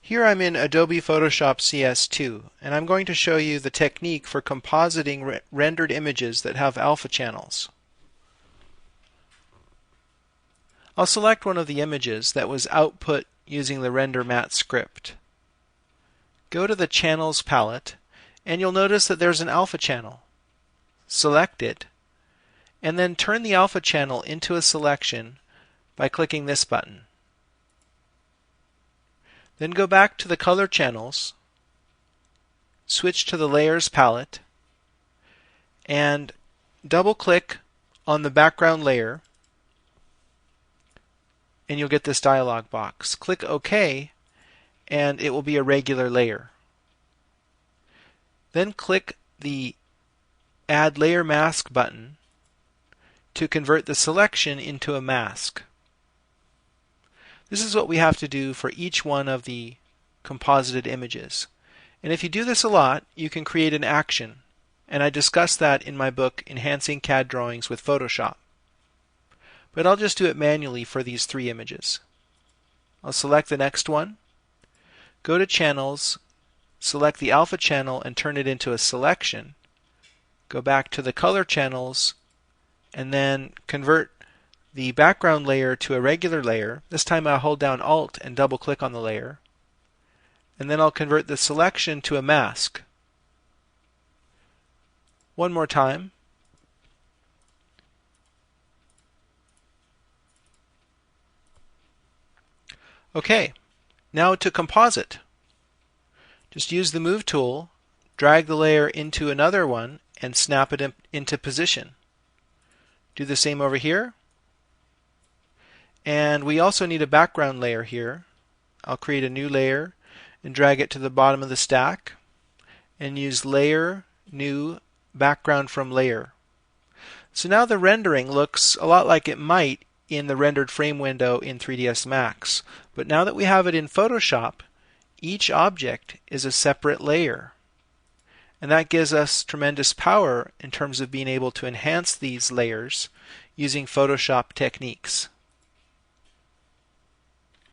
Here I'm in Adobe Photoshop CS2, and I'm going to show you the technique for compositing rendered images that have alpha channels. I'll select one of the images that was output using the Render Matte script. Go to the Channels palette, and you'll notice that there's an alpha channel. Select it, and then turn the alpha channel into a selection by clicking this button. Then go back to the color channels, switch to the Layers palette, and double-click on the background layer, and you'll get this dialog box. Click OK, and it will be a regular layer. Then click the Add Layer Mask button to convert the selection into a mask. This is what we have to do for each one of the composited images. And if you do this a lot, you can create an action. And I discuss that in my book, Enhancing CAD Drawings with Photoshop. But I'll just do it manually for these three images. I'll select the next one, go to Channels, select the alpha channel and turn it into a selection, go back to the color channels, and then convert the background layer to a regular layer. This time I'll hold down Alt and double click on the layer. And then I'll convert the selection to a mask. One more time. Okay, now to composite. Just use the Move tool, drag the layer into another one, and snap it into position. Do the same over here. And we also need a background layer here. I'll create a new layer and drag it to the bottom of the stack and use Layer, New, Background from Layer. So now the rendering looks a lot like it might in the rendered frame window in 3ds Max. But now that we have it in Photoshop, each object is a separate layer. And that gives us tremendous power in terms of being able to enhance these layers using Photoshop techniques.